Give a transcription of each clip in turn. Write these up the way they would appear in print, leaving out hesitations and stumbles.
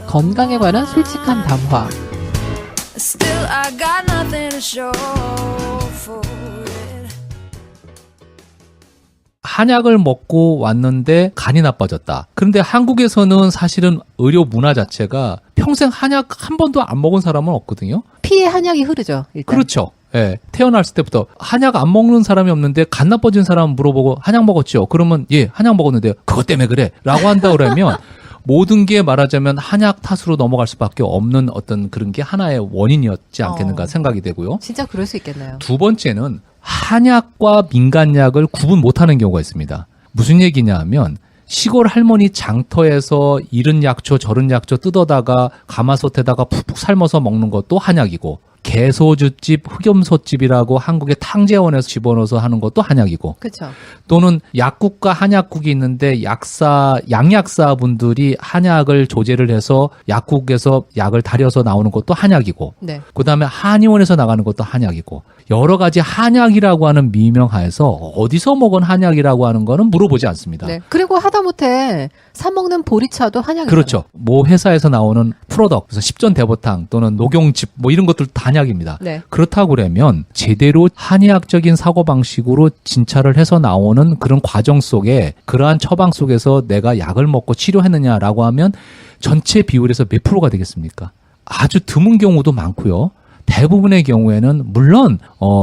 건강에 관한 솔직한 담화. 한약을 먹고 왔는데 간이 나빠졌다. 그런데 한국에서는 사실은 의료 문화 자체가 평생 한약 한 번도 안 먹은 사람은 없거든요. 피에 한약이 흐르죠, 일단. 그렇죠. 예, 태어났을 때부터 한약 안 먹는 사람이 없는데 간 나빠진 사람 물어보고 한약 먹었죠. 그러면 예, 한약 먹었는데 그것 때문에 그래 라고 한다 그러면 모든 게 말하자면 한약 탓으로 넘어갈 수밖에 없는 어떤 그런 게 하나의 원인이었지 않겠는가 생각이 되고요. 진짜 그럴 수 있겠네요. 두 번째는 한약과 민간약을 구분 못하는 경우가 있습니다. 무슨 얘기냐 하면 시골 할머니 장터에서 이른 약초 저른 약초 뜯어다가 가마솥에다가 푹푹 삶아서 먹는 것도 한약이고, 개소주집, 흑염소집이라고 한국의 탕제원에서 집어넣어서 하는 것도 한약이고, 그렇죠. 또는 약국과 한약국이 있는데 양약사 분들이 한약을 조제를 해서 약국에서 약을 다려서 나오는 것도 한약이고, 네. 그다음에 한의원에서 나가는 것도 한약이고, 여러 가지 한약이라고 하는 미명하에서 어디서 먹은 한약이라고 하는 거는 물어보지 않습니다. 네. 그리고 하다못해 사 먹는 보리차도 한약이잖아요. 그렇죠. 모 회사에서 나오는 프로덕트, 그래서 십전대보탕 또는 녹용즙 뭐 이런 것들도 다 한약입니다. 네. 그렇다고 그러면 제대로 한의학적인 사고방식으로 진찰을 해서 나오는 그런 과정 속에 그러한 처방 속에서 내가 약을 먹고 치료했느냐라고 하면 전체 비율에서 몇 프로가 되겠습니까? 아주 드문 경우도 많고요. 대부분의 경우에는 물론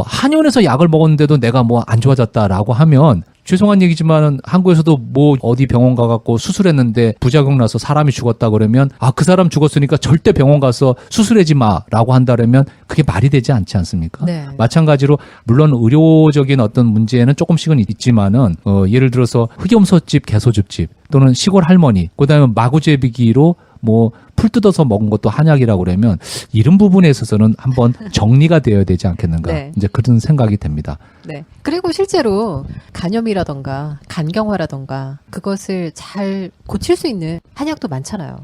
한의원에서 약을 먹었는데도 내가 뭐 안 좋아졌다라고 하면 죄송한 얘기지만 한국에서도 뭐 어디 병원 가갖고 수술했는데 부작용 나서 사람이 죽었다 그러면 그 사람 죽었으니까 절대 병원 가서 수술하지 마라고 한다면 그게 말이 되지 않지 않습니까? 네. 마찬가지로 물론 의료적인 어떤 문제는 조금씩은 있지만은 예를 들어서 흑염소집, 개소즙집 또는 시골 할머니, 그다음에 마구제비기로 뭐 풀 뜯어서 먹은 것도 한약이라고 그러면 이런 부분에 있어서는 한번 정리가 되어야 되지 않겠는가. 네. 이제 그런 생각이 됩니다. 네. 그리고 실제로 간염이라던가 간경화라던가 그것을 잘 고칠 수 있는 한약도 많잖아요.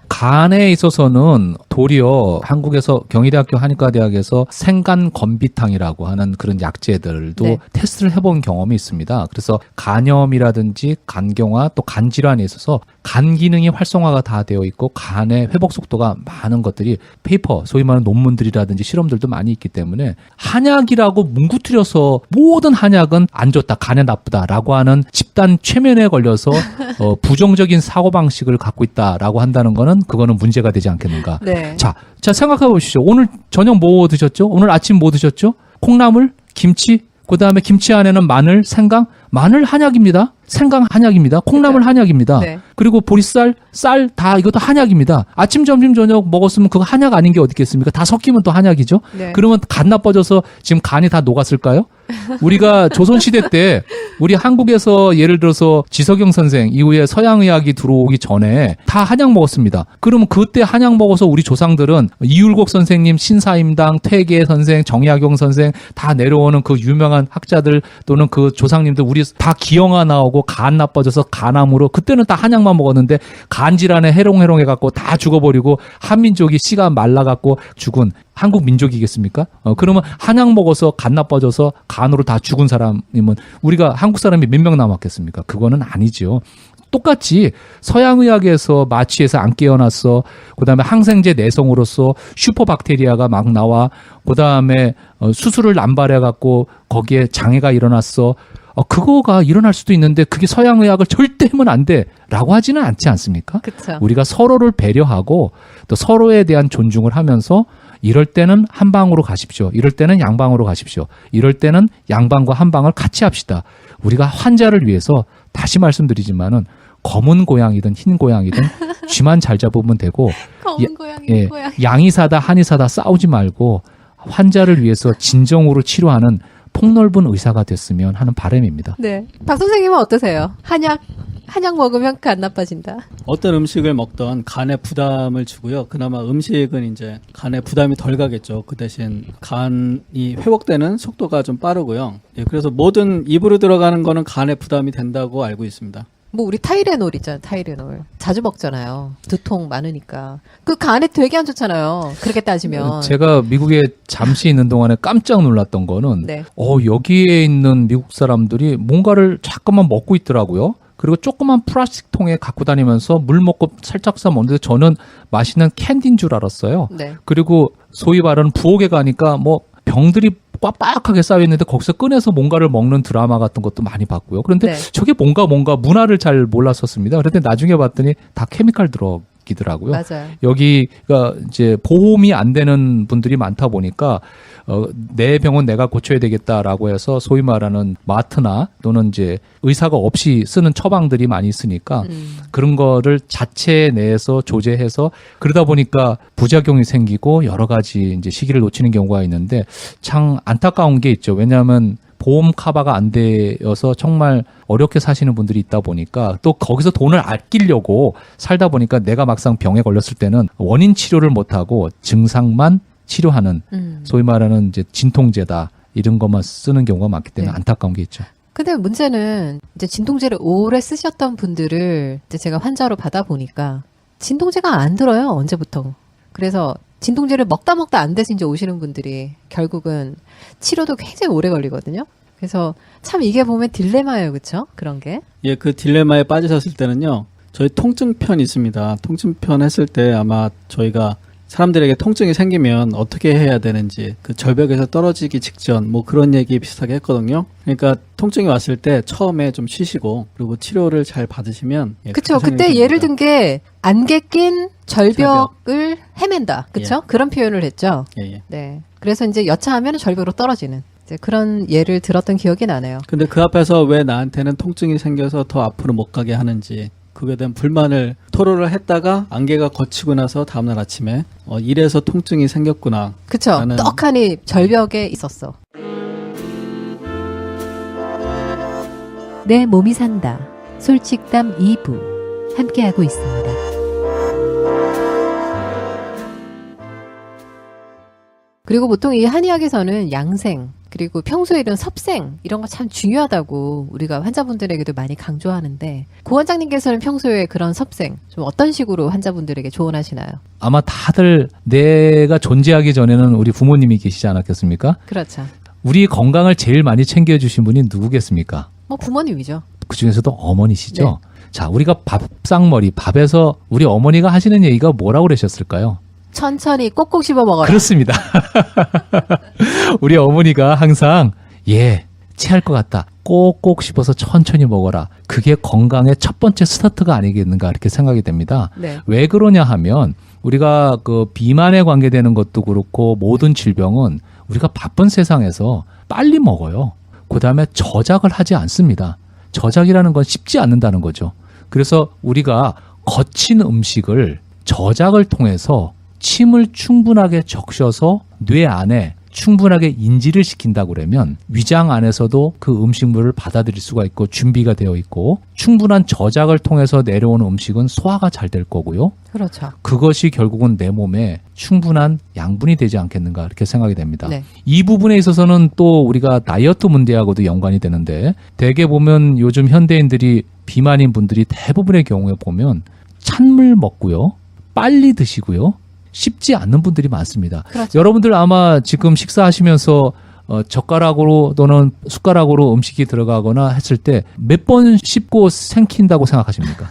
간에 있어서는 도리어 한국에서 경희대학교 한의과대학에서 생간건비탕이라고 하는 그런 약재들도 네. 테스트를 해본 경험이 있습니다. 그래서 간염이라든지 간경화 또 간질환에 있어서 간 기능이 활성화가 다 되어 있고 간의 회복 속도가 많은 것들이 페이퍼, 소위 말하는 논문들이라든지 실험들도 많이 있기 때문에 한약이라고 뭉구트려서 모든 한약은 안 좋다, 간에 나쁘다라고 하는 집단 최면에 걸려서 부정적인 사고방식을 갖고 있다라고 한다는 거는 그거는 문제가 되지 않겠는가. 네. 자 생각해 보시죠. 오늘 저녁 뭐 드셨죠? 오늘 아침 뭐 드셨죠? 콩나물, 김치, 그다음에 김치 안에는 마늘, 생강. 마늘 한약입니다. 생강 한약입니다. 콩나물 한약입니다. 네. 그리고 보리쌀, 쌀 다 이것도 한약입니다. 아침, 점심, 저녁 먹었으면 그거 한약 아닌 게 어디 있겠습니까? 다 섞이면 또 한약이죠. 네. 그러면 간 나빠져서 지금 간이 다 녹았을까요? 우리가 조선시대 때 우리 한국에서 예를 들어서 지석영 선생 이후에 서양의학이 들어오기 전에 다 한약 먹었습니다. 그러면 그때 한약 먹어서 우리 조상들은 이율곡 선생님, 신사임당, 퇴계 선생, 정약용 선생 다 내려오는 그 유명한 학자들 또는 그 조상님들 우리 다 기형아 나오고 간 나빠져서 간암으로 그때는 다 한약만 먹었는데 간질환에 해롱해롱해갖고 다 죽어버리고 한민족이 씨가 말라갖고 죽은 한국 민족이겠습니까? 그러면 한약 먹어서 간 나빠져서 간으로 다 죽은 사람이면 우리가 한국 사람이 몇 명 남았겠습니까? 그거는 아니지요. 똑같이 서양의학에서 마취해서 안 깨어났어. 그다음에 항생제 내성으로서 슈퍼박테리아가 막 나와. 그다음에 수술을 남발해갖고 거기에 장애가 일어났어. 그거가 일어날 수도 있는데 그게 서양의학을 절대 하면 안 돼라고 하지는 않지 않습니까? 그쵸. 우리가 서로를 배려하고 또 서로에 대한 존중을 하면서 이럴 때는 한방으로 가십시오. 이럴 때는 양방으로 가십시오. 이럴 때는 양방과 한방을 같이 합시다. 우리가 환자를 위해서 다시 말씀드리지만은 검은 고양이든 흰 고양이든 쥐만 잘 잡으면 되고 검은 고양이, 흰 고양이. 양의사다 한의사다 싸우지 말고 환자를 위해서 진정으로 치료하는 폭넓은 의사가 됐으면 하는 바람입니다. 네. 박 선생님은 어떠세요? 한약 먹으면 간 나빠진다. 어떤 음식을 먹던 간에 부담을 주고요. 그나마 음식은 이제 간에 부담이 덜 가겠죠. 그 대신 간이 회복되는 속도가 좀 빠르고요. 예, 그래서 모든 입으로 들어가는 거는 간에 부담이 된다고 알고 있습니다. 뭐 우리 타이레놀 있잖아요. 타이레놀. 자주 먹잖아요. 두통 많으니까. 그 간에 되게 안 좋잖아요. 그렇게 따지면. 제가 미국에 잠시 있는 동안에 깜짝 놀랐던 거는 네. 여기에 있는 미국 사람들이 뭔가를 잠깐만 먹고 있더라고요. 그리고 조그만 플라스틱 통에 갖고 다니면서 물 먹고 살짝 사 먹는데 저는 맛있는 캔디인 줄 알았어요. 네. 그리고 소위 말하는 부엌에 가니까 뭐 병들이 꽉빡하게 쌓여있는데 거기서 꺼내서 뭔가를 먹는 드라마 같은 것도 많이 봤고요. 그런데 네. 저게 뭔가 문화를 잘 몰랐었습니다. 그런데 나중에 봤더니 다 케미칼 들어기더라고요. 맞아요. 여기가 이제 보험이 안 되는 분들이 많다 보니까 내 병은 내가 고쳐야 되겠다라고 해서 소위 말하는 마트나 또는 이제 의사가 없이 쓰는 처방들이 많이 있으니까 그런 거를 자체 내에서 조제해서 그러다 보니까 부작용이 생기고 여러 가지 이제 시기를 놓치는 경우가 있는데 참 안타까운 게 있죠. 왜냐하면 보험 커버가 안 되어서 정말 어렵게 사시는 분들이 있다 보니까 또 거기서 돈을 아끼려고 살다 보니까 내가 막상 병에 걸렸을 때는 원인 치료를 못하고 증상만 치료하는 소위 말하는 이제 진통제다 이런 것만 쓰는 경우가 많기 때문에 네. 안타까운 게 있죠. 근데 문제는 이제 진통제를 오래 쓰셨던 분들을 이제 제가 환자로 받아보니까 진통제가 안 들어요. 언제부터. 그래서 진통제를 먹다 안 돼서 이제 오시는 분들이 결국은 치료도 굉장히 오래 걸리거든요. 그래서 참 이게 보면 딜레마예요. 그렇죠? 그런 게. 예, 그 딜레마에 빠지셨을 때는요. 저희 통증편 있습니다. 통증편 했을 때 아마 저희가 사람들에게 통증이 생기면 어떻게 해야 되는지 그 절벽에서 떨어지기 직전 뭐 그런 얘기 비슷하게 했거든요. 그러니까 통증이 왔을 때 처음에 좀 쉬시고 그리고 치료를 잘 받으시면 그렇죠. 그때 예를 든 게 안개 낀 절벽을 헤맨다. 그렇죠? 그런 표현을 했죠. 예. 네. 그래서 이제 여차하면 절벽으로 떨어지는 이제 그런 예를 들었던 기억이 나네요. 근데 그 앞에서 왜 나한테는 통증이 생겨서 더 앞으로 못 가게 하는지 그거에 대한 불만을 토로를 했다가 안개가 걷히고 나서 다음날 아침에 이래서 통증이 생겼구나. 그쵸. 나는- 떡하니 절벽에 있었어. 내 몸이 산다. 솔직담 2부 함께하고 있습니다. 그리고 보통 이 한의학에서는 양생, 그리고 평소에 이런 섭생, 이런 거 참 중요하다고 우리가 환자분들에게도 많이 강조하는데, 고 원장님께서는 평소에 그런 섭생, 좀 어떤 식으로 환자분들에게 조언하시나요? 아마 다들 내가 존재하기 전에는 우리 부모님이 계시지 않았겠습니까? 그렇죠. 우리 건강을 제일 많이 챙겨주신 분이 누구겠습니까? 뭐 부모님이죠. 그 중에서도 어머니시죠? 네. 자, 우리가 밥상머리, 밥에서 우리 어머니가 하시는 얘기가 뭐라고 그러셨을까요? 천천히 꼭꼭 씹어 먹어라. 그렇습니다. 우리 어머니가 항상 체할 것 같다. 꼭꼭 씹어서 천천히 먹어라. 그게 건강의 첫 번째 스타트가 아니겠는가 이렇게 생각이 됩니다. 네. 왜 그러냐 하면 우리가 그 비만에 관계되는 것도 그렇고 모든 질병은 우리가 바쁜 세상에서 빨리 먹어요. 그다음에 저작을 하지 않습니다. 저작이라는 건 쉽지 않는다는 거죠. 그래서 우리가 거친 음식을 저작을 통해서 침을 충분하게 적셔서 뇌 안에 충분하게 인지를 시킨다고 그러면 위장 안에서도 그 음식물을 받아들일 수가 있고 준비가 되어 있고 충분한 저작을 통해서 내려오는 음식은 소화가 잘 될 거고요. 그렇죠. 그것이 결국은 내 몸에 충분한 양분이 되지 않겠는가 이렇게 생각이 됩니다. 네. 이 부분에 있어서는 또 우리가 다이어트 문제하고도 연관이 되는데 대개 보면 요즘 현대인들이 비만인 분들이 대부분의 경우에 보면 찬물 먹고요. 빨리 드시고요. 쉽지 않는 분들이 많습니다. 그렇죠. 여러분들 아마 지금 식사하시면서 젓가락으로 또는 숟가락으로 음식이 들어가거나 했을 때 몇 번 씹고 생킨다고 생각하십니까?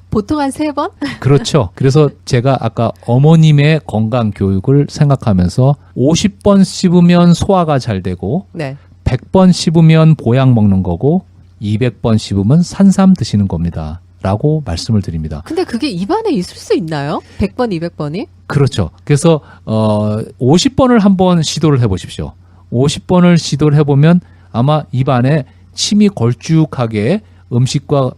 보통 한 3번? 그렇죠. 그래서 제가 아까 어머님의 건강 교육을 생각하면서 50번 씹으면 소화가 잘 되고 네. 100번 씹으면 보약 먹는 거고 200번 씹으면 산삼 드시는 겁니다. 라고 말씀을 드립니다. 근데 그게 입안에 있을 수 있나요? 100번, 200번이? 그렇죠. 그래서 50번을 한번 시도를 해보십시오. 50번을 시도를 해보면 아마 입안에 침이 걸쭉하게 음식과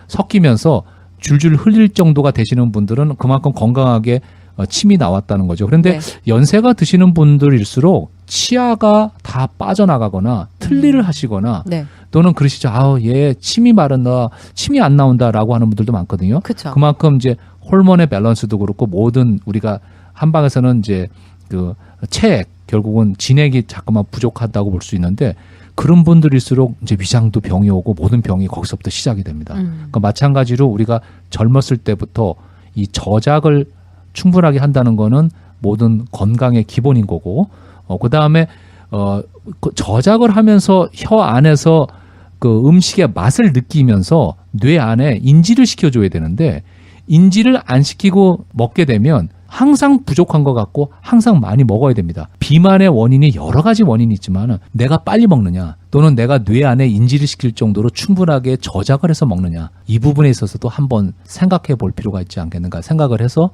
섞이면서 줄줄 흘릴 정도가 되시는 분들은 그만큼 건강하게 침이 나왔다는 거죠. 그런데 네. 연세가 드시는 분들일수록 치아가 다 빠져나가거나 틀니를 하시거나 네. 또는 그러시죠. 얘 침이 마른다, 침이 안 나온다라고 하는 분들도 많거든요. 그쵸. 그만큼 이제 호르몬의 밸런스도 그렇고 모든 우리가 한방에서는 이제 그 체액 결국은 진액이 자꾸만 부족하다고 볼 수 있는데 그런 분들일수록 이제 위장도 병이 오고 모든 병이 거기서부터 시작이 됩니다. 그러니까 마찬가지로 우리가 젊었을 때부터 이 저작을 충분하게 한다는 거는 모든 건강의 기본인 거고 그 다음에 그 저작을 하면서 혀 안에서 그 음식의 맛을 느끼면서 뇌 안에 인지를 시켜줘야 되는데 인지를 안 시키고 먹게 되면 항상 부족한 것 같고 항상 많이 먹어야 됩니다. 비만의 원인이 여러 가지 원인이 있지만 내가 빨리 먹느냐 또는 내가 뇌 안에 인지를 시킬 정도로 충분하게 저작을 해서 먹느냐 이 부분에 있어서도 한번 생각해 볼 필요가 있지 않겠는가 생각을 해서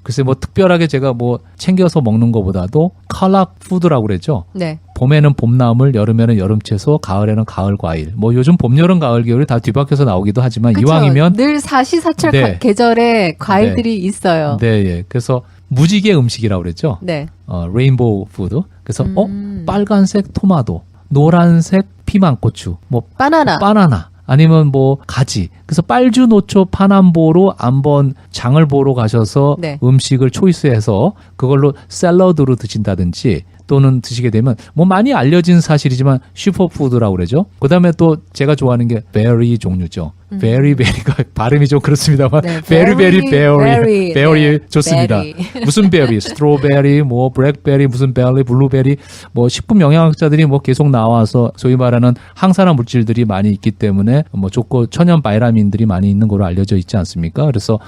글쎄 뭐 특별하게 제가 뭐 챙겨서 먹는 것보다도 컬러 푸드라고 그랬죠. 네. 봄에는 봄나물, 여름에는 여름채소, 가을에는 가을 과일. 뭐 요즘 봄, 여름, 가을, 겨울이 다 뒤바뀌어서 나오기도 하지만 그쵸? 이왕이면 늘 사시사철 네. 계절에 과일들이 있어요. 네, 예. 그래서 무지개 음식이라고 그랬죠. 네. 레인보우 푸드. 그래서 음. 빨간색 토마토, 노란색 피망고추, 뭐 바나나. 아니면 뭐 가지. 그래서 빨주, 노초, 파남보로 한번 장을 보러 가셔서 네. 음식을 초이스해서 그걸로 샐러드로 드신다든지 또는 드시게 되면 뭐 많이 알려진 사실이지만 슈퍼푸드라고 그러죠. 그다음에 또 제가 좋아하는 게 베리 종류죠. 베리가 발음이 좀 그렇습니다만 네, 베리 네, 좋습니다. 베리. 무슨 베리, 스트로베리, 뭐 블랙베리, 무슨 베리, 블루베리, 뭐 식품 영양학자들이 뭐 계속 나와서 소위 말하는 항산화 물질들이 많이 있기 때문에 뭐 좋고 천연 바이라민들이 많이 있는 걸로 알려져 있지 않습니까? 그래서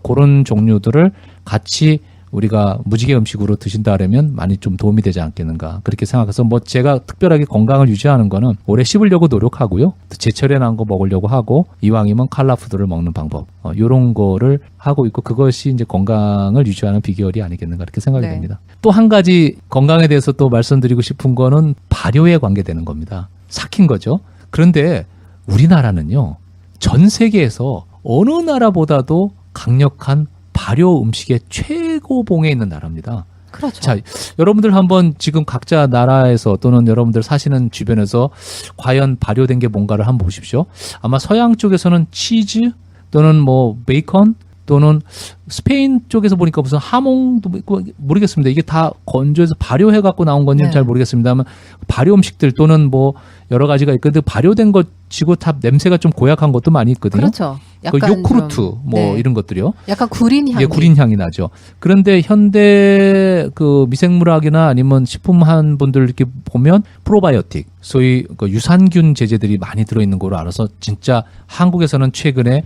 그런 종류들을 같이 우리가 무지개 음식으로 드신다면 많이 좀 도움이 되지 않겠는가 그렇게 생각해서 뭐 제가 특별하게 건강을 유지하는 거는 오래 씹으려고 노력하고요. 제철에 난 거 먹으려고 하고 이왕이면 칼라푸드를 먹는 방법 이런 거를 하고 있고 그것이 이제 건강을 유지하는 비결이 아니겠는가 그렇게 생각이 네. 됩니다. 또 한 가지 건강에 대해서 또 말씀드리고 싶은 거는 발효에 관계되는 겁니다. 삭힌 거죠. 그런데 우리나라는요. 전 세계에서 어느 나라보다도 강력한 발효 음식의 최고봉에 있는 나라입니다. 그렇죠. 자, 여러분들 한번 지금 각자 나라에서 또는 여러분들 사시는 주변에서 과연 발효된 게 뭔가를 한번 보십시오. 아마 서양 쪽에서는 치즈 또는 뭐 베이컨 또는 스페인 쪽에서 보니까 무슨 하몽도 있고 모르겠습니다. 이게 다 건조해서 발효해 갖고 나온 건지는 네. 잘 모르겠습니다만 발효 음식들 또는 뭐 여러 가지가 있는데 발효된 것치고 다 냄새가 좀 고약한 것도 많이 있거든요. 그렇죠. 그 약간 요구르트 좀, 뭐 네. 이런 것들이요. 약간 구린 향이. 예, 구린 향이 나죠. 그런데 현대 그 미생물학이나 아니면 식품한 분들 이렇게 보면 프로바이오틱, 소위 그 유산균 제제들이 많이 들어있는 거로 알아서 진짜 한국에서는 최근에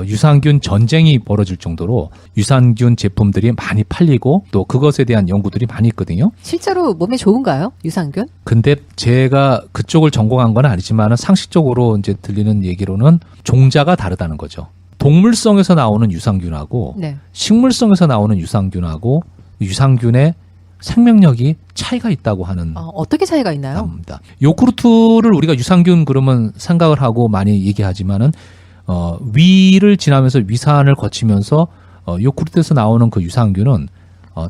유산균 전쟁이 벌어질 정도로 유산균 제품들이 많이 팔리고 또 그것에 대한 연구들이 많이 있거든요. 실제로 몸에 좋은가요? 유산균? 근데 제가 그쪽을 전공한 건 아니지만 상식적으로 이제 들리는 얘기로는 종자가 다르다는 거죠. 동물성에서 나오는 유산균하고 네. 식물성에서 나오는 유산균하고 유산균의 생명력이 차이가 있다고 하는 어떻게 차이가 있나요? 겁니다. 요구르트를 우리가 유산균 그러면 생각을 하고 많이 얘기하지만은 위를 지나면서 위산을 거치면서 요구르트에서 나오는 그 유산균은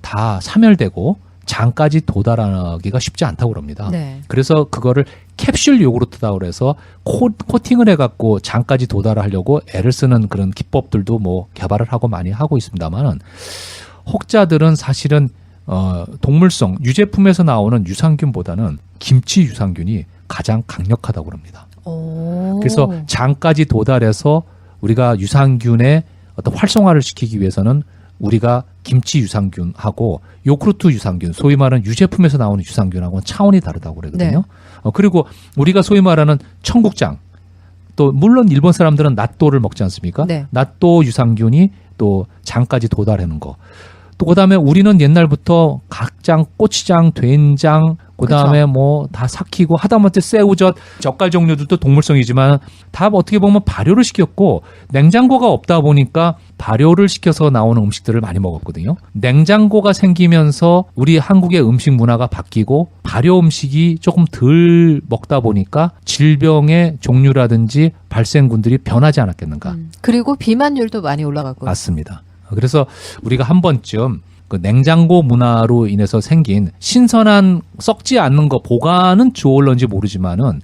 다 사멸되고 장까지 도달하기가 쉽지 않다고 그럽니다. 네. 그래서 그거를 캡슐 요구르트라고 그래서 코팅을 해갖고 장까지 도달하려고 애를 쓰는 그런 기법들도 뭐 개발을 하고 많이 하고 있습니다만은 혹자들은 사실은 동물성 유제품에서 나오는 유산균보다는 김치 유산균이 가장 강력하다고 그럽니다. 오. 그래서 장까지 도달해서 우리가 유산균의 어떤 활성화를 시키기 위해서는 우리가 김치 유산균하고 요구르트 유산균, 소위 말하는 유제품에서 나오는 유산균하고는 차원이 다르다고 그러거든요. 네. 그리고 우리가 소위 말하는 청국장, 또 물론 일본 사람들은 낫또를 먹지 않습니까? 네. 낫또 유산균이 또 장까지 도달하는 거. 또 그다음에 우리는 옛날부터 각장, 고추장, 된장, 그다음에 뭐 다 삭히고 하다못해 새우젓, 젓갈 종류들도 동물성이지만 다 어떻게 보면 발효를 시켰고 냉장고가 없다 보니까 발효를 시켜서 나오는 음식들을 많이 먹었거든요. 냉장고가 생기면서 우리 한국의 음식 문화가 바뀌고 발효 음식이 조금 덜 먹다 보니까 질병의 종류라든지 발생군들이 변하지 않았겠는가. 그리고 비만율도 많이 올라가고. 맞습니다. 그래서 우리가 한 번쯤 그 냉장고 문화로 인해서 생긴 신선한 썩지 않는 거 보관은 좋을런지 모르지만은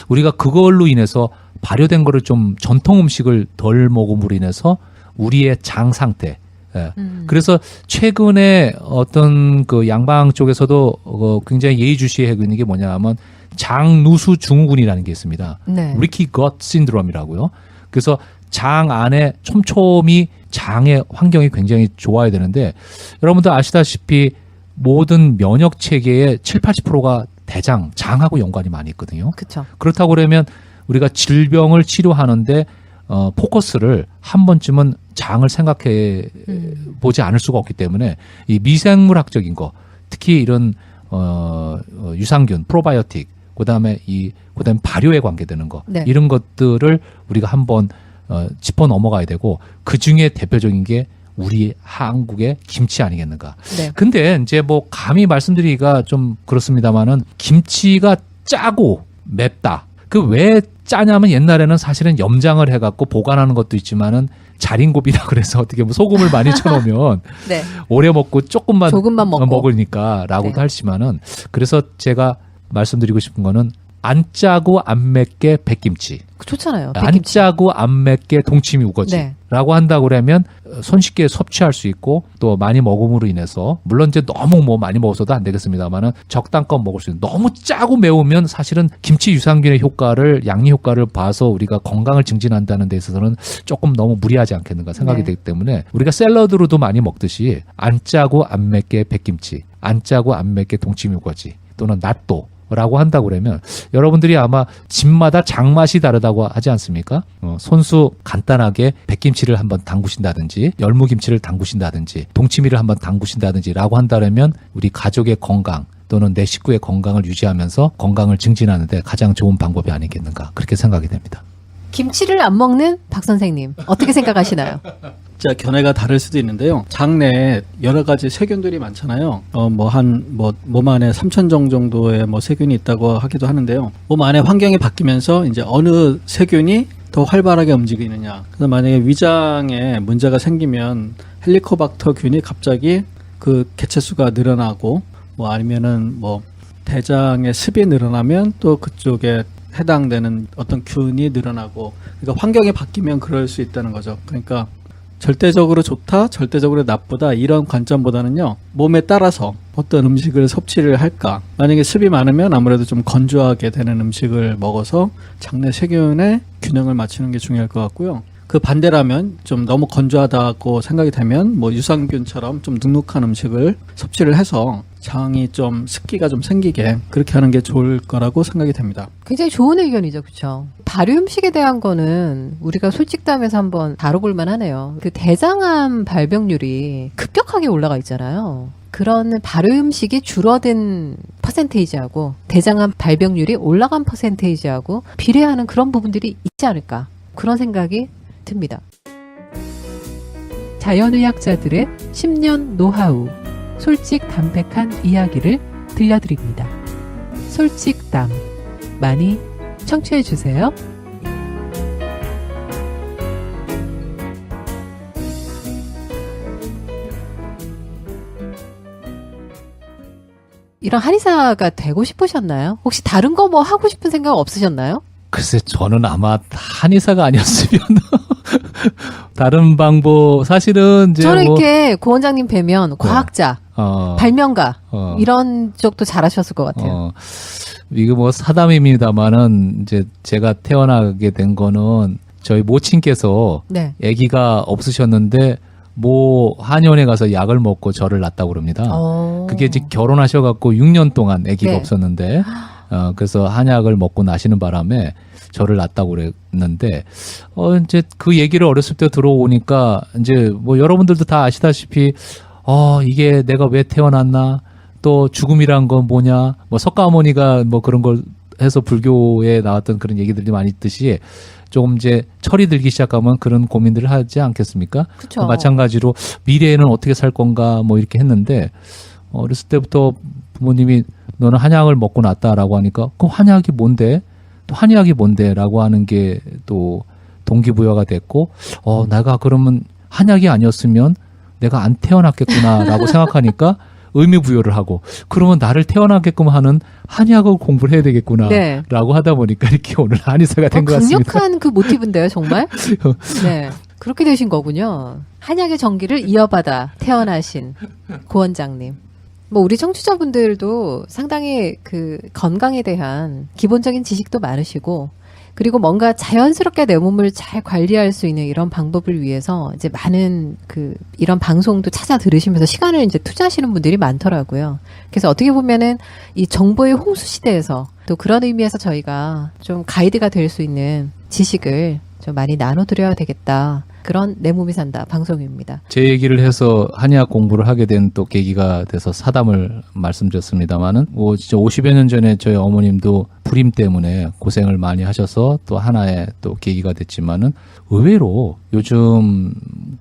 우리가 그걸로 인해서 발효된 거를 좀 전통 음식을 덜 먹음으로 인해서 우리의 장 상태. 예. 그래서 최근에 어떤 그 양방 쪽에서도 굉장히 예의주시하고 있는 게 뭐냐면 장누수 증후군이라는 게 있습니다. 네. 리키 것 신드롬이라고요. 그래서 장 안에 촘촘히 장의 환경이 굉장히 좋아야 되는데 여러분들 아시다시피 모든 면역 체계의 7, 80%가 장하고 연관이 많이 있거든요. 그렇죠. 그렇다고 그러면 우리가 질병을 치료하는데 포커스를 한 번쯤은 장을 생각해 보지 않을 수가 없기 때문에 이 미생물학적인 거, 특히 이런 유산균, 프로바이오틱, 그다음에 발효에 관계되는 거, 네. 이런 것들을 우리가 한번 짚어 넘어가야 되고, 그 중에 대표적인 게 우리 한국의 김치 아니겠는가. 네. 근데 이제 뭐 감히 말씀드리기가 좀 그렇습니다만은 김치가 짜고 맵다. 그 왜 짜냐면 옛날에는 사실은 염장을 해갖고 보관하는 것도 있지만은 자린고비라 그래서 어떻게 뭐 소금을 많이 쳐놓으면 네. 오래 먹고 조금만 먹고. 먹으니까라고도 네. 하시지만은, 그래서 제가 말씀드리고 싶은 거는 안 짜고 안 맵게 백김치, 좋잖아요. 안 백김치. 짜고 안 맵게 동치미 우거지라고 네. 한다고 그러면 손쉽게 섭취할 수 있고, 또 많이 먹음으로 인해서 물론 이제 너무 뭐 많이 먹어서도 안 되겠습니다만은 적당껏 먹을 수 있는. 너무 짜고 매우면 사실은 김치 유산균의 효과를, 양리 효과를 봐서 우리가 건강을 증진한다는 데 있어서는 조금 너무 무리하지 않겠는가 생각이 네. 되기 때문에, 우리가 샐러드로도 많이 먹듯이 안 짜고 안 맵게 백김치, 안 짜고 안 맵게 동치미 우거지, 또는 낫또 라고 한다고 그러면, 여러분들이 아마 집마다 장맛이 다르다고 하지 않습니까? 손수 간단하게 백김치를 한번 담그신다든지, 열무김치를 담그신다든지, 동치미를 한번 담그신다든지 라고 한다면 우리 가족의 건강 또는 내 식구의 건강을 유지하면서 건강을 증진하는 데 가장 좋은 방법이 아니겠는가, 그렇게 생각이 됩니다. 김치를 안 먹는 박 선생님 어떻게 생각하시나요? 자, 견해가 다를 수도 있는데요. 장 내에 여러 가지 세균들이 많잖아요. 몸 안에 3,000종 정도의 세균이 있다고 하기도 하는데요. 몸 안에 환경이 바뀌면서 이제 어느 세균이 더 활발하게 움직이느냐. 그래서 만약에 위장에 문제가 생기면 헬리코박터균이 갑자기 그 개체수가 늘어나고, 아니면은 대장의 습이 늘어나면 또 그쪽에 해당되는 어떤 균이 늘어나고, 그러니까 환경이 바뀌면 그럴 수 있다는 거죠. 그러니까 절대적으로 좋다, 절대적으로 나쁘다, 이런 관점보다는요, 몸에 따라서 어떤 음식을 섭취를 할까. 만약에 습이 많으면 아무래도 좀 건조하게 되는 음식을 먹어서 장내 세균의 균형을 맞추는 게 중요할 것 같고요. 그 반대라면 좀 너무 건조하다고 생각이 되면 유산균처럼 좀 눅눅한 음식을 섭취를 해서 장이 좀 습기가 좀 생기게 그렇게 하는 게 좋을 거라고 생각이 됩니다. 굉장히 좋은 의견이죠, 그렇죠? 발효 음식에 대한 거는 우리가 솔직담에서 한번 다뤄볼 만하네요. 그 대장암 발병률이 급격하게 올라가 있잖아요. 그런 발효 음식이 줄어든 퍼센테이지하고 대장암 발병률이 올라간 퍼센테이지하고 비례하는 그런 부분들이 있지 않을까, 그런 생각이 듭니다. 자연의학자들의 10년 노하우, 솔직 담백한 이야기를 들려드립니다. 솔직담, 많이 청취해주세요. 이런 한의사가 되고 싶으셨나요? 혹시 다른 거 하고 싶은 생각 없으셨나요? 글쎄, 저는 아마 한의사가 아니었으면 다른 방법, 사실은 이제 저는 이렇게 고 원장님 뵈면 과학자, 발명가 이런 쪽도 잘하셨을 것 같아요. 이거 사담입니다만은, 이제 제가 태어나게 된 거는 저희 모친께서 네. 아기가 없으셨는데 한의원에 가서 약을 먹고 저를 낳았다고 그럽니다. 그게 이제 결혼하셔갖고 6년 동안 아기가 네. 없었는데, 그래서 한약을 먹고 나시는 바람에 저를 낳았다고 그랬는데, 이제 그 얘기를 어렸을 때 들어오니까, 이제 여러분들도 다 아시다시피, 이게 내가 왜 태어났나? 또 죽음이란 건 뭐냐? 석가모니가 그런 걸 해서 불교에 나왔던 그런 얘기들이 많이 있듯이, 조금 이제 철이 들기 시작하면 그런 고민들을 하지 않겠습니까? 그쵸. 마찬가지로 미래에는 어떻게 살 건가 이렇게 했는데, 어렸을 때부터 부모님이 너는 한약을 먹고 났다라고 하니까, 그 한약이 뭔데? 또 한의학이 뭔데? 라고 하는 게 또 동기부여가 됐고, 내가 그러면 한약이 아니었으면 내가 안 태어났겠구나라고 생각하니까 의미부여를 하고, 그러면 나를 태어나게끔 하는 한의학을 공부를 해야 되겠구나라고 네. 하다 보니까 이렇게 오늘 한의사가 된 것 같습니다. 강력한 그 모티브인데요, 정말. 네, 그렇게 되신 거군요. 한약의 정기를 이어받아 태어나신 고 원장님. 우리 청취자분들도 상당히 그 건강에 대한 기본적인 지식도 많으시고, 그리고 뭔가 자연스럽게 내 몸을 잘 관리할 수 있는 이런 방법을 위해서 이제 많은 이런 방송도 찾아 들으시면서 시간을 이제 투자하시는 분들이 많더라고요. 그래서 어떻게 보면은 이 정보의 홍수 시대에서 또 그런 의미에서 저희가 좀 가이드가 될 수 있는 지식을 좀 많이 나눠드려야 되겠다. 그런 내 몸이 산다 방송입니다. 제 얘기를 해서 한의학 공부를 하게 된 또 계기가 돼서 사담을 말씀드렸습니다만은 진짜 50여 년 전에 저희 어머님도 불임 때문에 고생을 많이 하셔서 또 하나의 또 계기가 됐지만은 의외로 요즘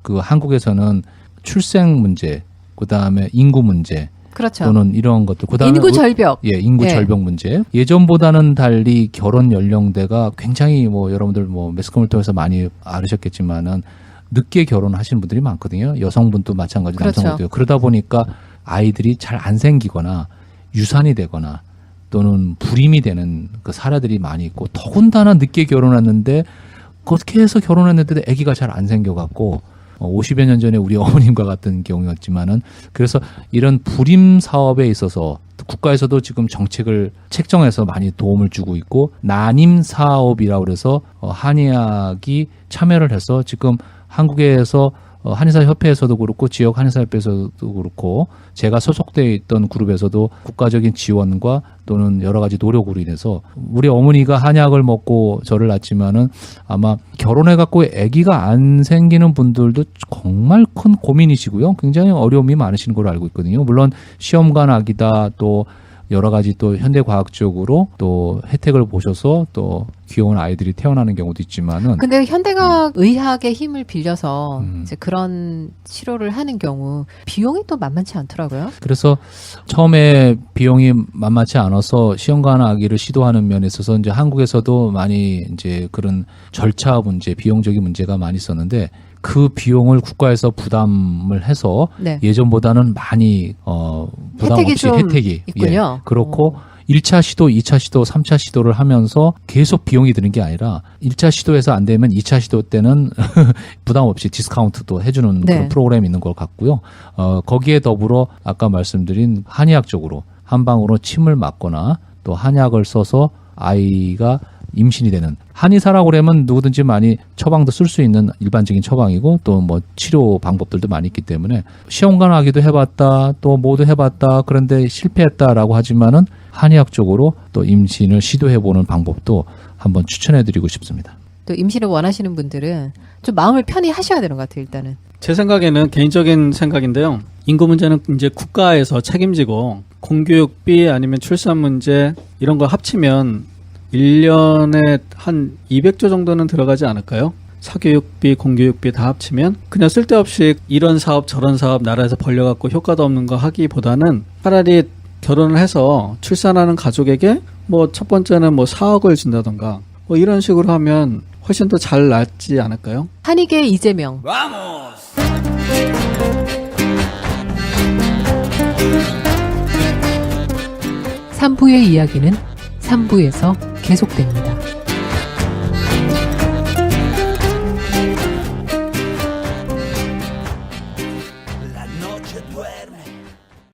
그 한국에서는 출생 문제, 그다음에 인구 문제 그렇죠. 또는 이런 것들, 그다음에 인구 절벽. 예, 인구 예. 절벽 문제. 예전보다는 달리 결혼 연령대가 굉장히 여러분들 매스컴을 통해서 많이 알으셨겠지만은 늦게 결혼하시는 분들이 많거든요. 여성분도 마찬가지, 그렇죠. 남성분도. 그러다 보니까 아이들이 잘 안 생기거나 유산이 되거나 또는 불임이 되는 그 사례들이 많이 있고, 더군다나 늦게 결혼했는데 그렇게 해서 결혼했는데도 아기가 잘 안 생겨갖고 50여 년 전에 우리 어머님과 같은 경우였지만은, 그래서 이런 불임 사업에 있어서 국가에서도 지금 정책을 책정해서 많이 도움을 주고 있고, 난임 사업이라고 그래서 한의학이 참여를 해서 지금 한국에서 한의사협회에서도 그렇고 지역 한의사협회에서도 그렇고 제가 소속돼 있던 그룹에서도 국가적인 지원과 또는 여러 가지 노력으로 인해서 우리 어머니가 한약을 먹고 저를 낳았지만은 아마 결혼해갖고 아기가 안 생기는 분들도 정말 큰 고민이시고요. 굉장히 어려움이 많으신 걸로 알고 있거든요. 물론 시험관 아기다, 또 여러 가지 또 현대과학적으로 또 혜택을 보셔서 또 귀여운 아이들이 태어나는 경우도 있지만은, 근데 현대과학 의학의 힘을 빌려서 음. 이제 그런 치료를 하는 경우 비용이 또 만만치 않더라고요. 그래서 처음에 비용이 만만치 않아서 시험관 아기를 시도하는 면에 있어서 이제 한국에서도 많이 이제 그런 절차 문제, 비용적인 문제가 많이 있었는데, 그 비용을 국가에서 부담을 해서 네. 예전보다는 많이 부담 혜택이 없이 좀 혜택이 있군요. 예, 그렇고 1차 시도, 2차 시도, 3차 시도를 하면서 계속 비용이 드는 게 아니라 1차 시도에서 안 되면 2차 시도 때는 부담 없이 디스카운트도 해주는 네. 그런 프로그램이 있는 걸 같고요. 거기에 더불어 아까 말씀드린 한의학적으로 한방으로 침을 맞거나 또 한약을 써서 아이가 임신이 되는, 한의사라고 그러면 누구든지 많이 처방도 쓸 수 있는 일반적인 처방이고 또 치료 방법들도 많이 있기 때문에 시험관 아기도 해봤다, 또 뭐도 해봤다, 그런데 실패했다라고 하지만은 한의학적으로 또 임신을 시도해보는 방법도 한번 추천해드리고 싶습니다. 또 임신을 원하시는 분들은 좀 마음을 편히 하셔야 되는 것 같아요. 일단은. 제 생각에는 개인적인 생각인데요. 인구 문제는 이제 국가에서 책임지고 공교육비 아니면 출산 문제 이런 걸 합치면 1년에 한 200조 정도는 들어가지 않을까요? 사교육비, 공교육비 다 합치면 그냥 쓸데없이 이런 사업 저런 사업 나라에서 벌려갖고 효과도 없는 거 하기보다는 차라리 결혼을 해서 출산하는 가족에게 첫 번째는 4억을 준다던가 이런 식으로 하면 훨씬 더 잘 낫지 않을까요? 한의계 이재명. 3부의 이야기는 3부에서 계속됩니다.